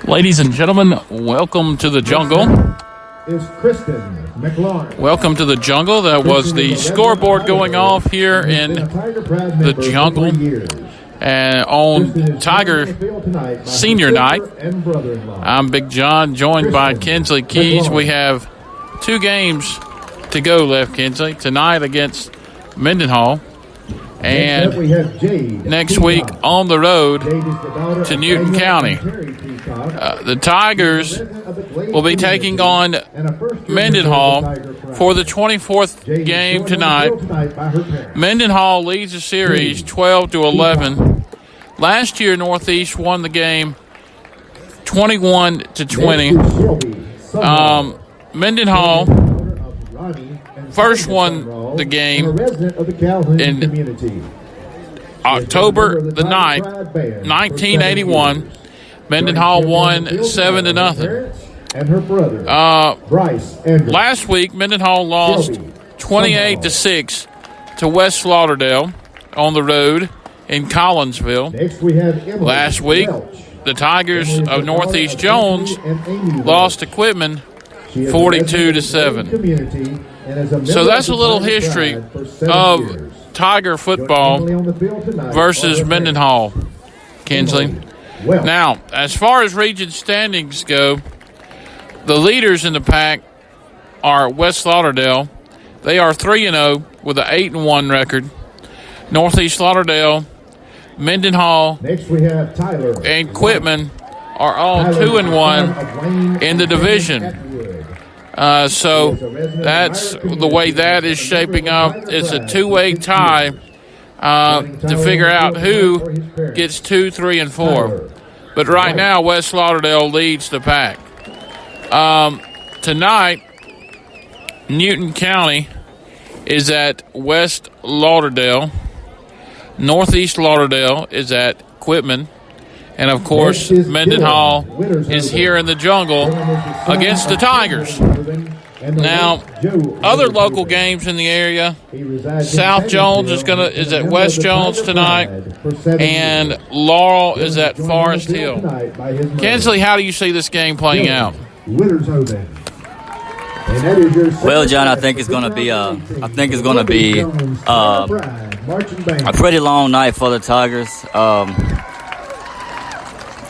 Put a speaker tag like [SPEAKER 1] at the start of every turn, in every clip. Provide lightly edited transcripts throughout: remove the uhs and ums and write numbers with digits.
[SPEAKER 1] Ladies and gentlemen, welcome to the jungle.
[SPEAKER 2] Is Kristen McLaurin.
[SPEAKER 1] Welcome to the jungle. That was the scoreboard going off here in the jungle and on Tiger Senior Night. I'm Big John, joined by Kinsley Keys. We have 2 games to go left, Kinsley. Tonight against Mendenhall. And next week on the road to Newton County. The Tigers will be taking on Mendenhall for the 24th game tonight. Mendenhall leads the series 12-11. Last year, Northeast won the game 21-20. Mendenhall first won the game in October the 9th, 1981. Mendenhall won 7-0. Last week, Mendenhall lost 28-6 to West Lauderdale on the road in Collinsville. Last week, the Tigers of Northeast Jones lost to Quitman 42-7. So that's a little history of Tiger football versus Mendenhall, Kinsley. Now, as far as region standings go, the leaders in the pack are West Lauderdale. They are 3-0 with an 8-1 record. Northeast Lauderdale, Mendenhall,
[SPEAKER 2] next we have Tyler
[SPEAKER 1] and Quitman are all 2-1 in the division. So that's the way that is shaping up. It's a 2-way tie to figure out who gets 2, 3, and 4. But right now, West Lauderdale leads the pack. Tonight, Newton County is at West Lauderdale. Northeast Lauderdale is at Quitman. And, of course, Mendenhall is here in the jungle against the Tigers. Now, other local games in the area, South Jones is at West Jones tonight, and Laurel is at Forest Hill. Kinsley, how do you see this game playing out?
[SPEAKER 3] Well, John, I think it's going to be a pretty long night for the Tigers.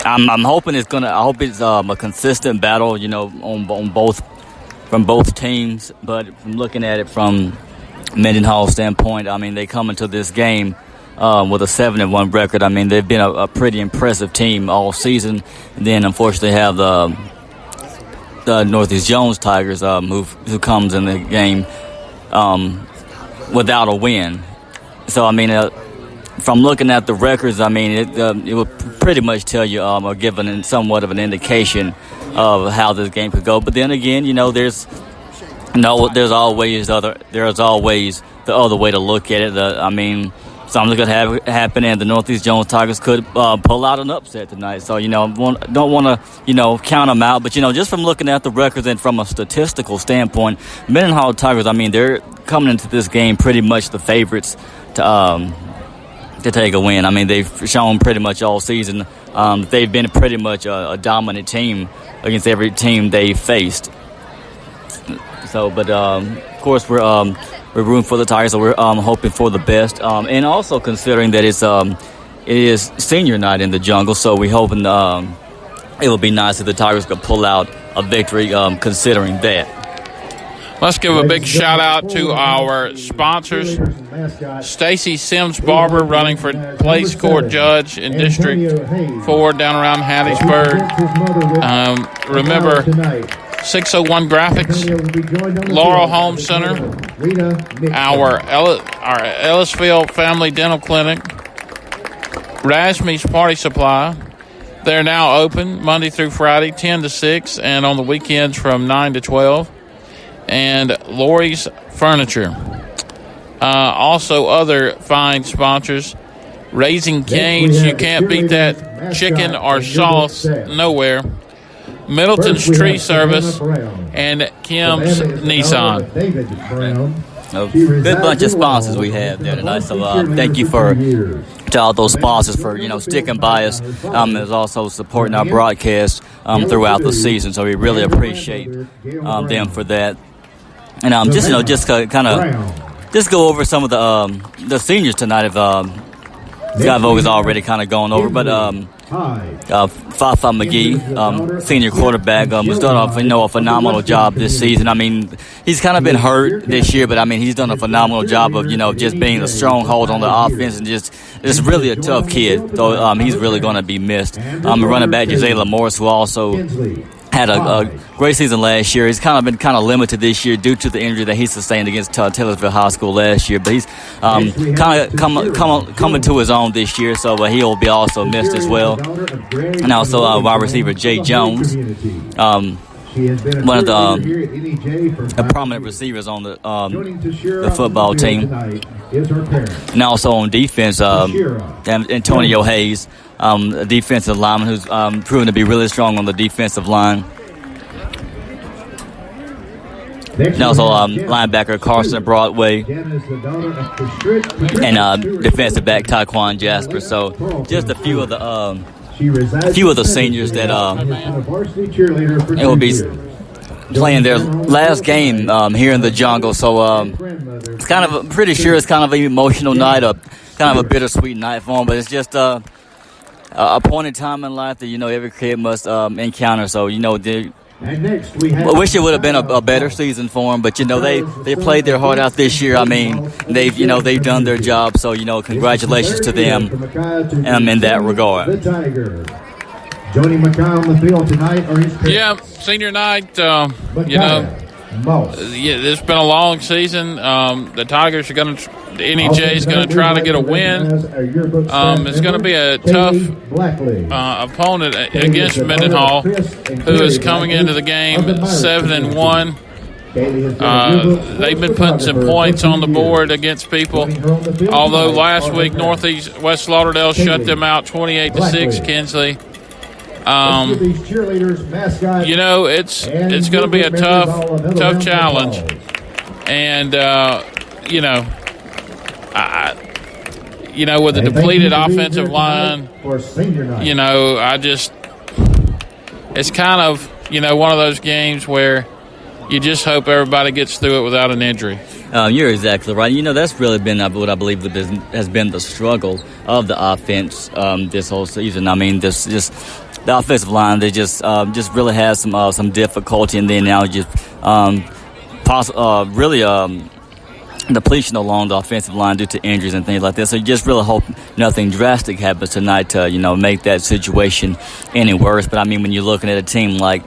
[SPEAKER 3] I'm hoping it's a consistent battle, from both teams. But from looking at it from Mendenhall's standpoint, I mean, they come into this game with a 7-1 record. I mean, they've been a pretty impressive team all season. And then, unfortunately, have the Northeast Jones Tigers who comes in the game without a win. So, I mean, from looking at the records, I mean, it will pretty much tell you or give somewhat of an indication of how this game could go. But then again, there's always the other way to look at it. Something's going to happen, and the Northeast Jones Tigers could pull out an upset tonight. So, don't want to, count them out. But, just from looking at the records and from a statistical standpoint, Mendenhall Tigers, I mean, they're coming into this game pretty much the favorites to take a win. I mean, they've shown pretty much all season they've been pretty much a dominant team against every team they faced. So, but of course, we're rooting for the Tigers, so we're hoping for the best. And also considering that it is senior night in the jungle, so we're hoping it will be nice if the Tigers could pull out a victory considering that.
[SPEAKER 1] Let's give a big shout-out to our sponsors. Stacy Sims Barber running for Place Court Judge in District 4 down around Hattiesburg. Remember, 601 Graphics, Laurel Home Center, our Ellisville Family Dental Clinic, Razmy's Party Supply. They're now open Monday through Friday, 10 to 6, and on the weekends from 9 to 12. And Lori's Furniture. Also other fine sponsors. Raising Cane's, you can't beat that chicken or sauce nowhere. Middleton's Tree Service and Kim's Nissan.
[SPEAKER 3] a good bunch of sponsors we have there tonight. So thank you to all those sponsors for sticking by us, as also supporting our broadcast throughout the season. So we really appreciate them for that. And just kind of just go over some of the seniors tonight. If Scott Vogue has already kind of gone over, but Fafa McGee, senior quarterback, was done a phenomenal job this season. I mean, he's kind of been hurt this year, but I mean, he's done a phenomenal job of just being a stronghold on the offense and just really a tough kid. So he's really going to be missed. Running back Jazayla Morris, who also had a great season last year. He's kind of been limited this year due to the injury that he sustained against Taylorsville High School last year. But he's kind of coming to his own this year, so he'll be also missed as well. And also wide receiver Jay Jones, one of the prominent receivers on the football team. And also on defense, Antonio Hayes, a defensive lineman who's proven to be really strong on the defensive line. And also linebacker Carson Broadway and defensive back Taquan Jasper. So just a few of the seniors that will be playing their last game here in the jungle. So it's pretty sure it's kind of an emotional night, kind of a bittersweet night for them. But it's just a point in time in life that every kid must encounter. So I wish it would have been a better season for them, but they played their heart out this year. I mean, they've done their job. So congratulations to them in that regard.
[SPEAKER 2] Joining Mackay on the field tonight are his parents.
[SPEAKER 1] Yeah, senior night. It's been a long season. The Tigers are going to. The NEJ is going to try to get a win. It's going to be a tough opponent against Mendenhall, who is coming into the game 7-1. They've been putting some points on the board against people. Although last week Northeast West Lauderdale shut them out 28-6. Kinsley. It's going to be a tough challenge, and with the depleted offensive line, it's kind of one of those games where you just hope everybody gets through it without an injury.
[SPEAKER 3] You're exactly right. That's really been what I believe has been the struggle of the offense this whole season. I mean, the offensive line, they just really has some difficulty, and then now just depletion along the offensive line due to injuries and things like that. So you just really hope nothing drastic happens tonight to make that situation any worse. But I mean, when you're looking at a team like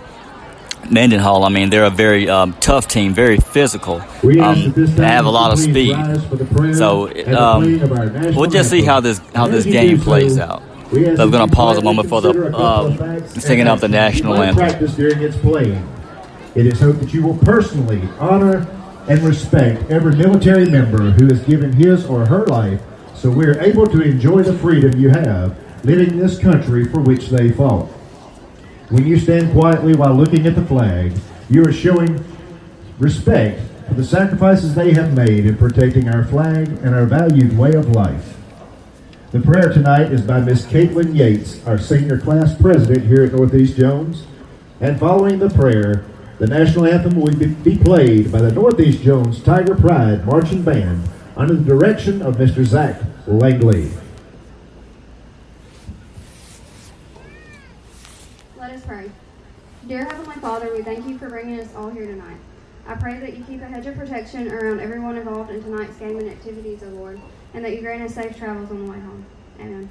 [SPEAKER 3] Mendenhall, I mean, they're a very tough team, very physical. They have a lot of speed. So we'll just see how this game plays out. So I'm going to pause a moment for the singing of the national anthem.
[SPEAKER 2] During its playing, it is hoped that you will personally honor and respect every military member who has given his or her life so we are able to enjoy the freedom you have living in this country for which they fought. When you stand quietly while looking at the flag, you are showing respect for the sacrifices they have made in protecting our flag and our valued way of life. The prayer tonight is by Miss Caitlin Yates, our senior class president here at Northeast Jones. And following the prayer, the national anthem will be played by the Northeast Jones Tiger Pride Marching Band under the direction of Mr. Zach Langley.
[SPEAKER 4] Let us pray. Dear Heavenly Father, we thank you for bringing us all here tonight. I pray that you keep a hedge of protection around everyone involved in tonight's game and activities, O Lord, and that you grant us safe travels on the way home. Amen.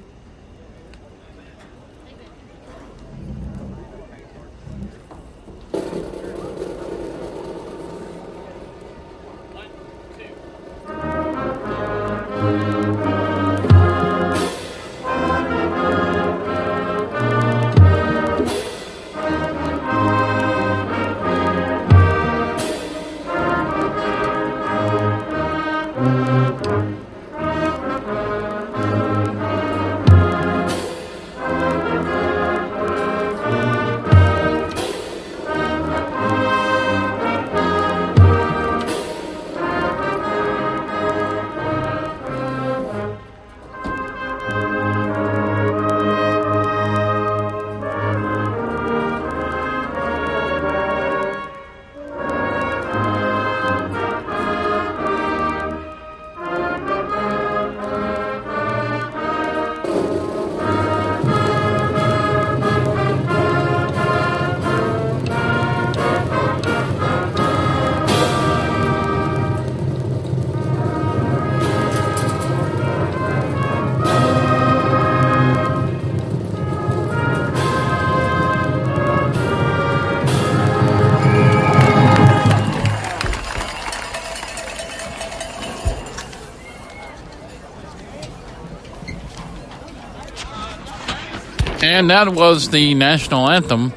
[SPEAKER 1] And that was the national anthem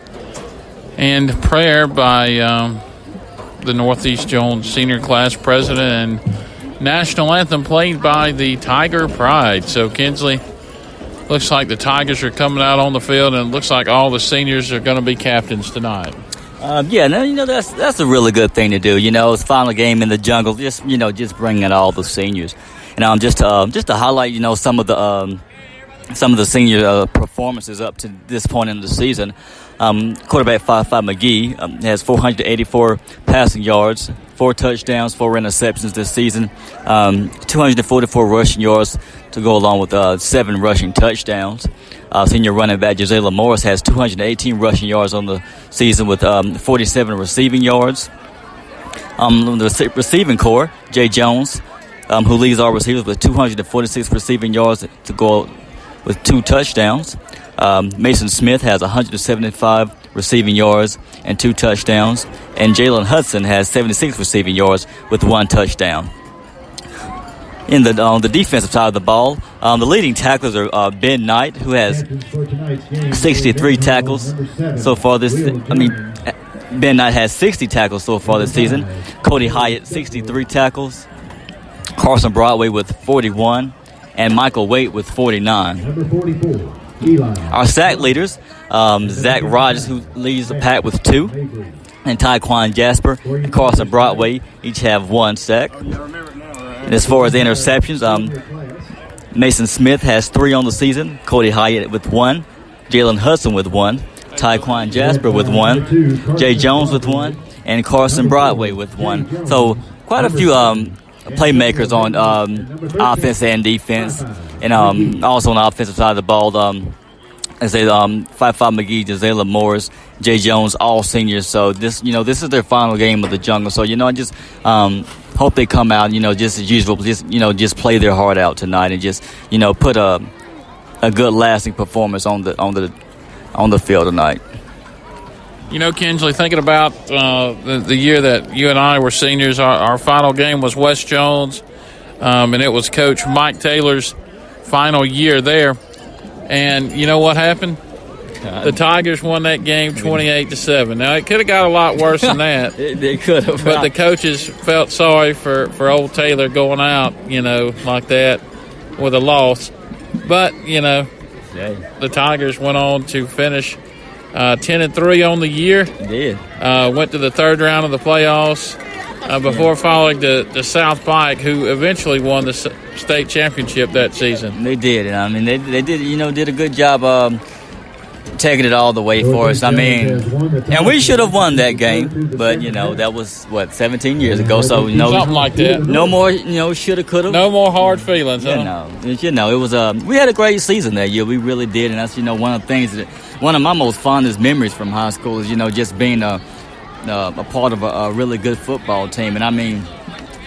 [SPEAKER 1] and prayer by the Northeast Jones senior class president, and national anthem played by the Tiger Pride. So, Kinsley, looks like the Tigers are coming out on the field, and it looks like all the seniors are going to be captains tonight.
[SPEAKER 3] That's a really good thing to do. It's final game in the jungle. Just bringing in all the seniors, and just to highlight, some of the senior performances up to this point in the season. Quarterback 5'5" McGee has 484 passing yards, 4 touchdowns, 4 interceptions this season, 244 rushing yards to go along with 7 rushing touchdowns. Senior running back Gisela Morris has 218 rushing yards on the season with 47 receiving yards. The receiving core, Jay Jones, who leads our receivers with 246 receiving yards to go with 2 touchdowns. Mason Smith has 175 receiving yards and 2 touchdowns. And Jalen Hudson has 76 receiving yards with 1 touchdown. On the defensive side of the ball, the leading tacklers are Ben Knight, who has 63 tackles so far this. Ben Knight has 60 tackles so far this season. Cody Hyatt 63 tackles. Carson Broadway with 41, and Michael Waite with 49.
[SPEAKER 2] Number 44, Eli.
[SPEAKER 3] Our sack leaders, Zach Rogers, who leads the pack with 2, and Tyquan Jasper and Carson Broadway each have 1 sack. And as far as the interceptions, Mason Smith has 3 on the season, Cody Hyatt with 1, Jalen Hudson with 1, Tyquan Jasper with 1, Jay Jones with 1, and Carson Broadway with 1. So quite a few playmakers on offense and defense, and also on the offensive side of the ball. I say 5'5" McGee, Gisela Morris, Jay Jones, all seniors. So this is their final game of the jungle. So I just hope they come out, just as usual, just play their heart out tonight, and just put a good lasting performance on the field tonight.
[SPEAKER 1] Kinsley, thinking about the year that you and I were seniors, our final game was West Jones, and it was Coach Mike Taylor's final year there. And you know what happened? The Tigers won that game 28-7. Now, it could have got a lot worse than that.
[SPEAKER 3] They could have.
[SPEAKER 1] But the coaches felt sorry for old Taylor going out, like that with a loss. But, the Tigers went on to finish 10-3 on the year.
[SPEAKER 3] They did.
[SPEAKER 1] Went to the 3rd round of the playoffs before falling to South Pike, who eventually won the state championship that season.
[SPEAKER 3] They did. And they did a good job taking it all the way for us. And we should have won that game, but that was 17 years ago. So
[SPEAKER 1] something like that.
[SPEAKER 3] No more, shoulda, coulda.
[SPEAKER 1] No more hard feelings.
[SPEAKER 3] It was we had a great season that year. We really did, and that's one of the things that one of my most fondest memories from high school is just being a part of a really good football team. And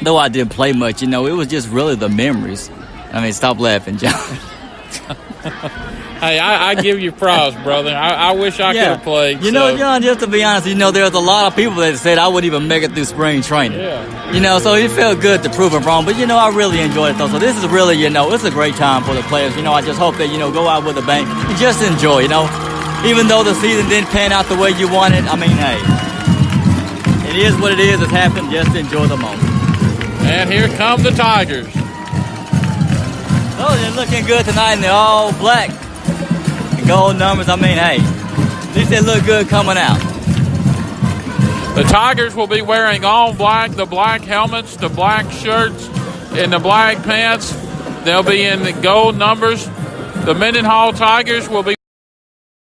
[SPEAKER 3] though I didn't play much, it was just really the memories. Stop laughing, John.
[SPEAKER 1] Hey, I give you props, brother. I wish I could have played.
[SPEAKER 3] John, just to be honest, there's a lot of people that said I wouldn't even make it through spring training.
[SPEAKER 1] Yeah.
[SPEAKER 3] So it felt good to prove them wrong. But, I really enjoyed it, though. So this is really, it's a great time for the players. I just hope that, go out with a bang and just enjoy, Even though the season didn't pan out the way you wanted, hey, it is what it is. It's happened. Just enjoy the moment.
[SPEAKER 1] And here come the Tigers.
[SPEAKER 3] Oh, they're looking good tonight, and they're all black. Gold numbers, hey, at least they look good coming out.
[SPEAKER 1] The Tigers will be wearing all black, the black helmets, the black shirts, and the black pants. They'll be in the gold numbers. The Mendenhall Tigers will be